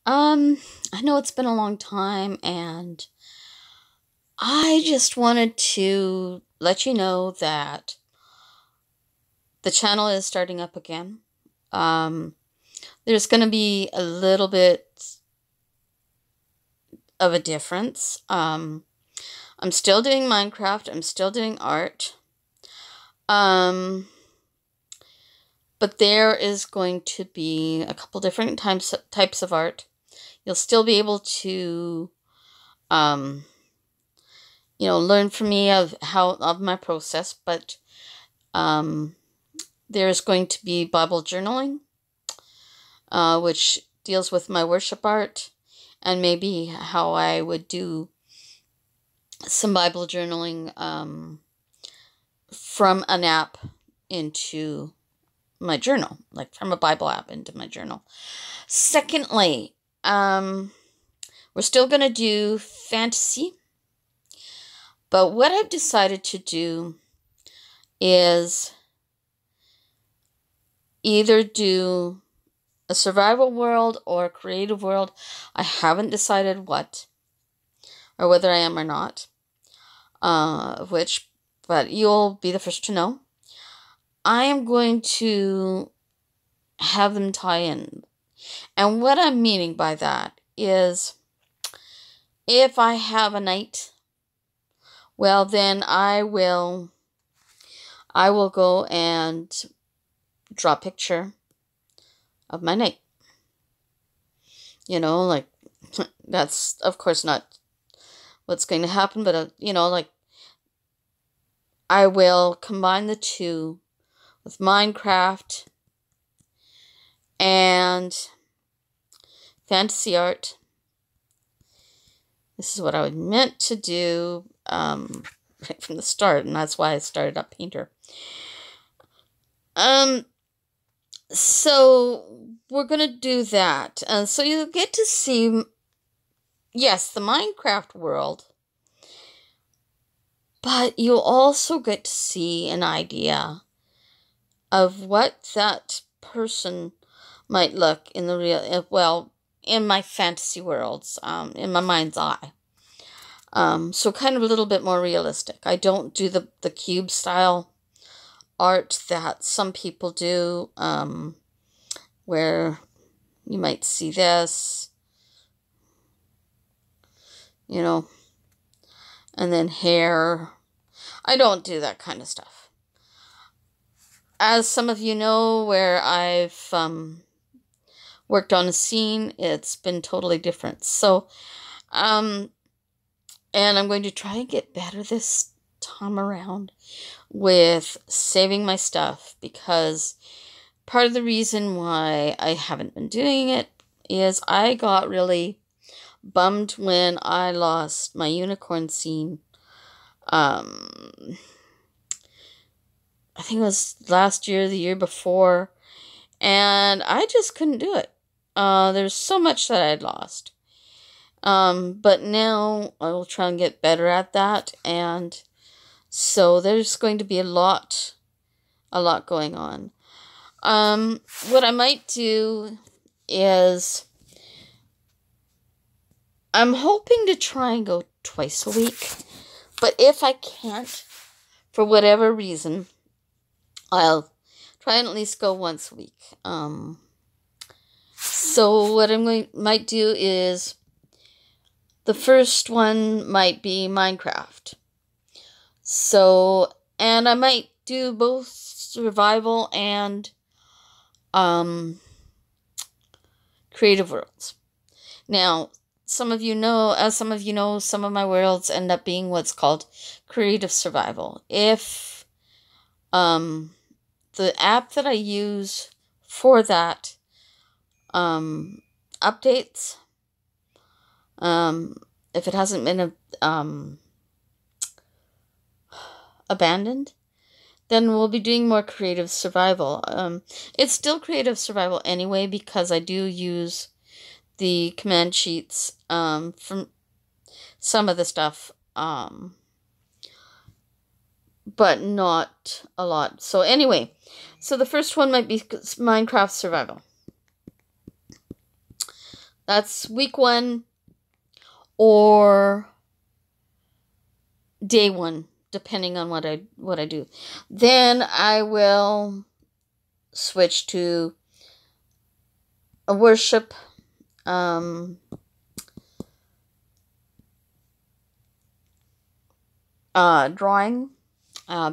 Um, I know it's been a long time, and I just wanted to let you know that the channel is starting up again. Um, there's going to be a little bit of a difference. I'm still doing Minecraft, I'm still doing art. Um, but there is going to be a couple different types of art. You'll still be able to um, learn from me of my process, but um, there's going to be Bible journaling, which deals with my worship art, and maybe how I would do some Bible journaling from an app into my journal, like from a Bible app into my journal. Secondly, we're still going to do fantasy, but what I've decided to do is either do a survival world or a creative world. I haven't decided what, or whether I am or not, which, but you'll be the first to know. I am going to have them tie in. And what I'm meaning by that is if I have a night, well, then I will go and draw a picture of my night. Like, that's of course not what's going to happen, but like, I will combine the two with Minecraft and fantasy art. This is what I was meant to do right from the start, and that's why I started up Painter. So we're gonna do that. So you get to see, yes, the Minecraft world, but you'll also get to see an idea of what that person might look in the real, well, in my fantasy worlds, in my mind's eye. So kind of a little bit more realistic. I don't do the cube style art that some people do, where you might see this, and then hair. I don't do that kind of stuff. As some of you know, where I've worked on a scene, it's been totally different. So, and I'm going to try and get better this time around with saving my stuff, because part of the reason why I haven't been doing it is I got really bummed when I lost my unicorn scene. I think it was last year, the year before, and I just couldn't do it. There's so much that I'd lost. But now I will try and get better at that, and so there's going to be a lot going on. What I might do is I'm hoping to try and go twice a week, but if I can't, for whatever reason, I'll try and at least go once a week. So what might do is the first one might be Minecraft. So, and I might do both survival and creative worlds. Now, some of you know, some of my worlds end up being what's called creative survival. If the app that I use for that updates, if it hasn't been abandoned, then we'll be doing more creative survival. It's still creative survival anyway, because I do use the command sheets from some of the stuff, but not a lot. So anyway, so the first one might be Minecraft survival. That's week 1 or day 1, depending on what I do. Then I will switch to a worship drawing,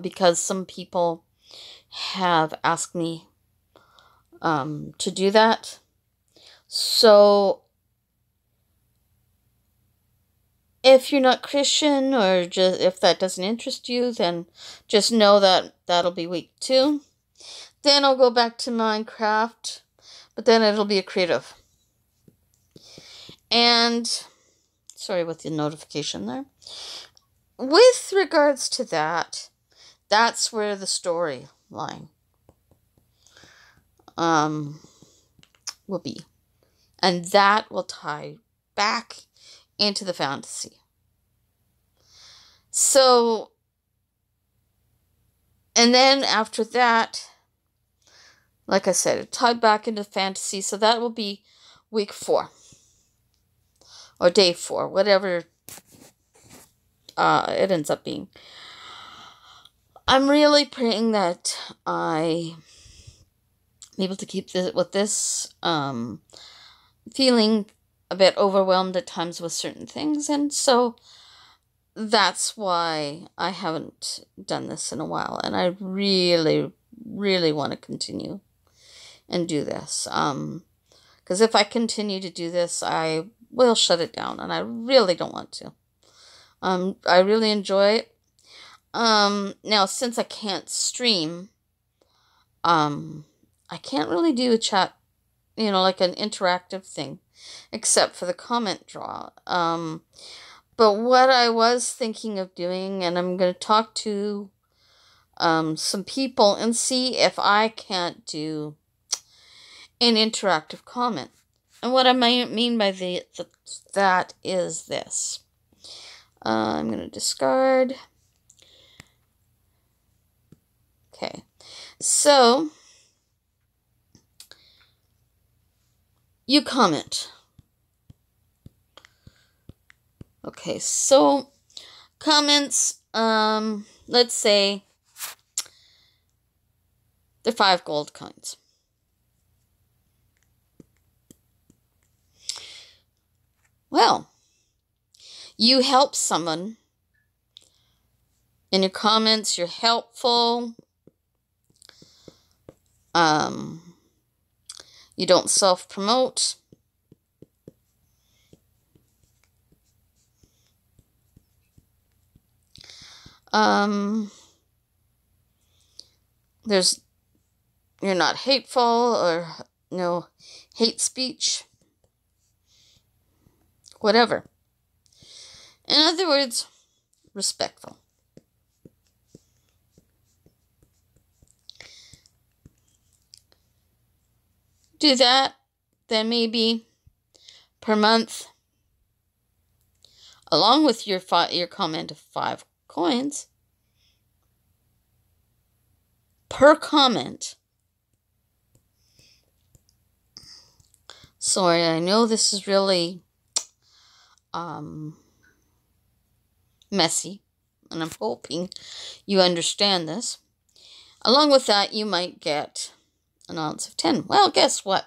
because some people have asked me to do that. So if you're not Christian, or just if that doesn't interest you, then just know that that'll be week 2. Then I'll go back to Minecraft, but then it'll be a creative. And sorry with the notification there. With regards to that, that's where the storyline will be. And that will tie back into the fantasy. So, and then after that, like I said, it tied back into fantasy. So that will be week 4 or day 4, whatever it ends up being. I'm really praying that I'm able to keep this with this feeling a bit overwhelmed at times with certain things, and so that's why I haven't done this in a while, and I really, really want to continue and do this, because if I continue to do this, I will shut it down, and I really don't want to. I really enjoy it. Now, since I can't stream, I can't really do a chat, like an interactive thing, except for the comment draw. But what I was thinking of doing, and I'm going to talk to some people and see if I can't do an interactive comment. And what I mean by that is this. I'm going to discard. Okay, so you comment. Okay, so comments, let's say they're 5 gold coins. Well, you help someone. In your comments, you're helpful. You don't self-promote. You're not hateful or no hate speech. Whatever. In other words, respectful. Do that, then maybe per month, along with your comment of 5 coins, per comment. Sorry, I know this is really messy, and I'm hoping you understand this. Along with that, you might get an ounce of 10. Well, guess what?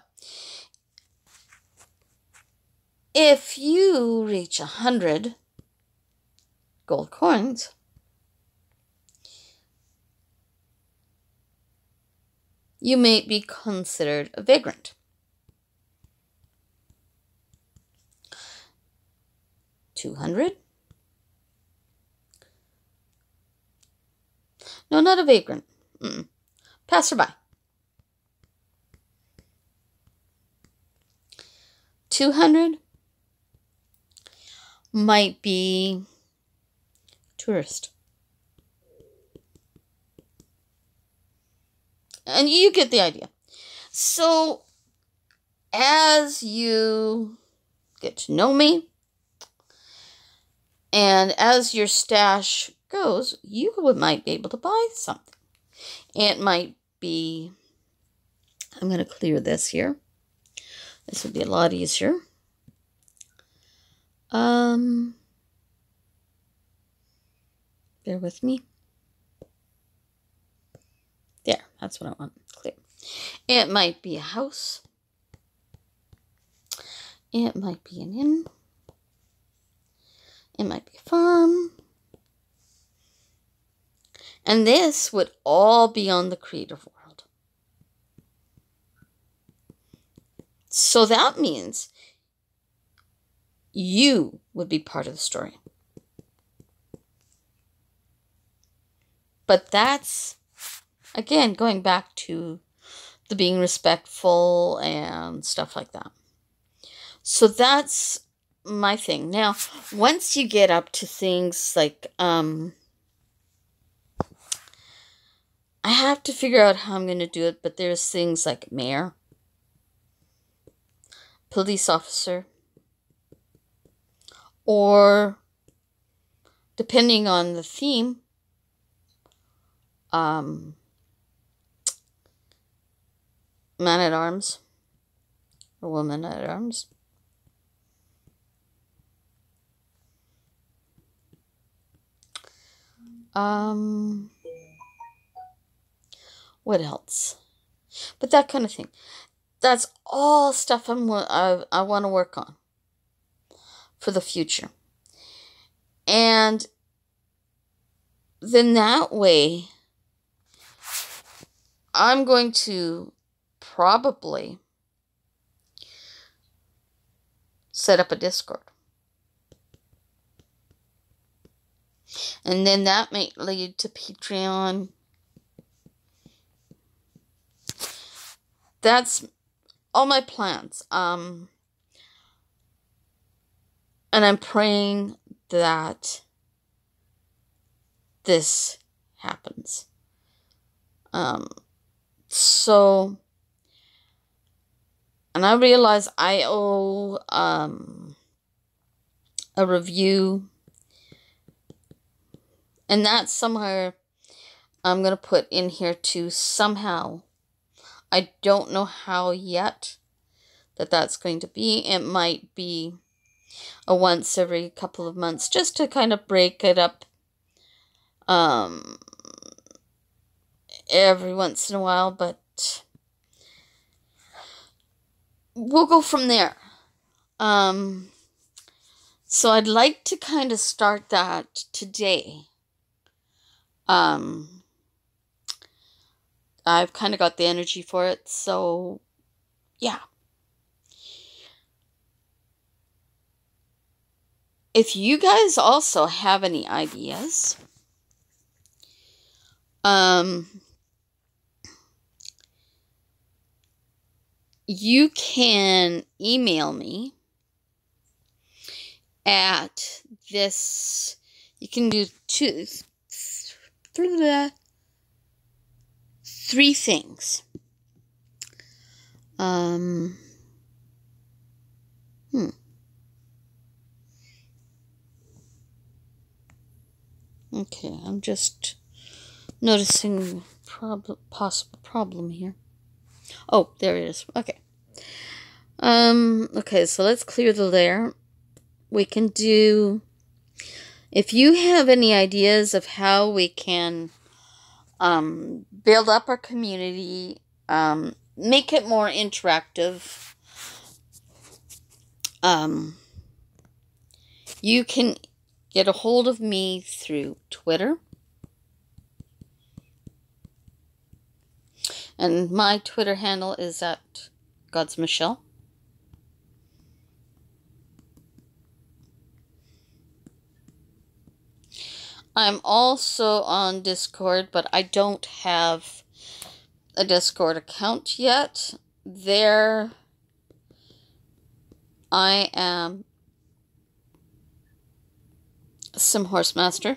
If you reach 100 gold coins, you may be considered a vagrant. 200? No, not a vagrant. Passerby. 200 might be tourist. And you get the idea. So, as you get to know me, and as your stash goes, you might be able to buy something. It might be, I'm going to clear this here. This would be a lot easier. Bear with me. There, that's what I want. Clear. It might be a house. It might be an inn. It might be a farm. And this would all be on the creative world. So that means you would be part of the story. But that's, again, going back to the being respectful and stuff like that. So that's my thing. Now, once you get up to things like, I have to figure out how I'm going to do it, but there's things like mayor, police officer, or depending on the theme, man at arms or woman at arms. What else? But that kind of thing. That's all stuff I want to work on for the future. And then that way, I'm going to probably set up a Discord. And then that may lead to Patreon. That's all my plans. And I'm praying that this happens. So, and I realize I owe a review, and that's somewhere I'm going to put in here too somehow. I don't know how yet that's going to be. It might be a once every couple of months, just to kind of break it up every once in a while, but we'll go from there. So I'd like to kind of start that today. I've kind of got the energy for it, so yeah. If you guys also have any ideas, you can email me at this. You can do three things. Okay, I'm just noticing possible problem here. Oh, there it is. Okay. Okay, so let's clear the layer. We can do, if you have any ideas of how we can build up our community, make it more interactive, you can get a hold of me through Twitter. And my Twitter handle is at God's Michelle. I'm also on Discord, but I don't have a Discord account yet. There I am Sim Horsemaster.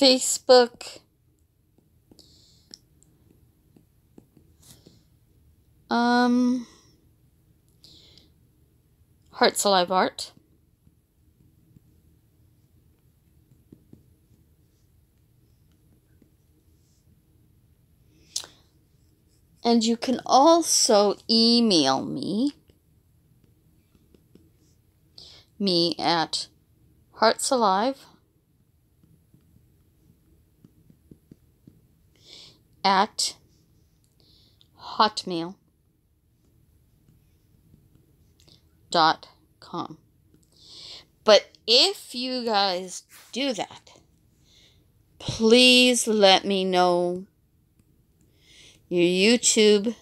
Facebook, Hearts Alive Art, And you can also email me at heartsalive@hotmail.com. But if you guys do that, please let me know your YouTube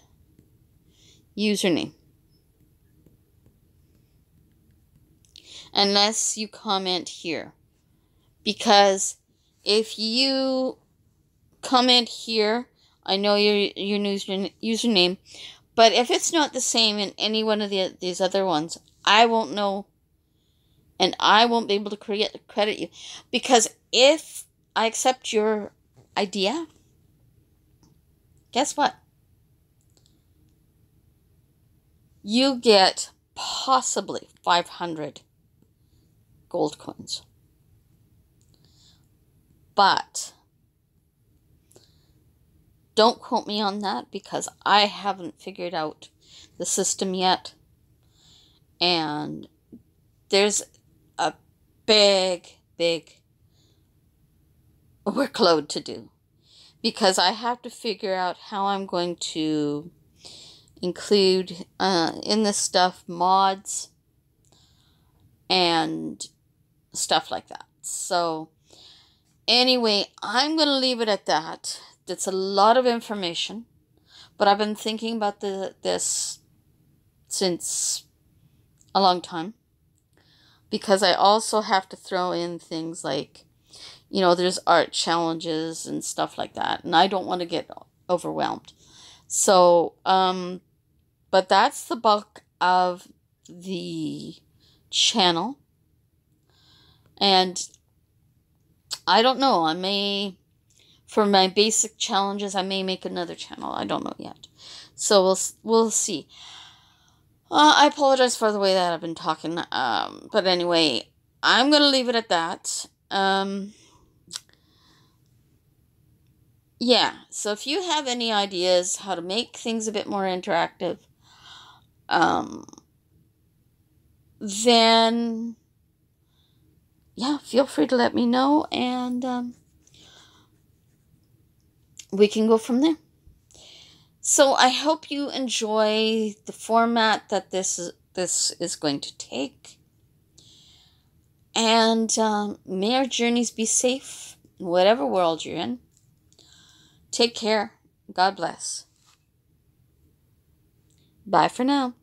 username. Unless you comment here. Because if you comment here, I know your username. But if it's not the same in any one of these other ones, I won't know. And I won't be able to credit you. Because if I accept your idea, guess what? You get possibly 500 gold coins. But don't quote me on that because I haven't figured out the system yet. And there's a big workload to do. Because I have to figure out how I'm going to include in this stuff mods and stuff like that. So anyway, I'm going to leave it at that. That's a lot of information, but I've been thinking about this since a long time, because I also have to throw in things like, there's art challenges and stuff like that, and I don't want to get overwhelmed. So, but that's the bulk of the channel. And I don't know, for my basic challenges, I may make another channel. I don't know yet. So we'll see. I apologize for the way that I've been talking. But anyway, I'm going to leave it at that. Yeah, so if you have any ideas how to make things a bit more interactive, then, yeah, feel free to let me know, and we can go from there. So I hope you enjoy the format that this is going to take. And may our journeys be safe in whatever world you're in. Take care. God bless. Bye for now.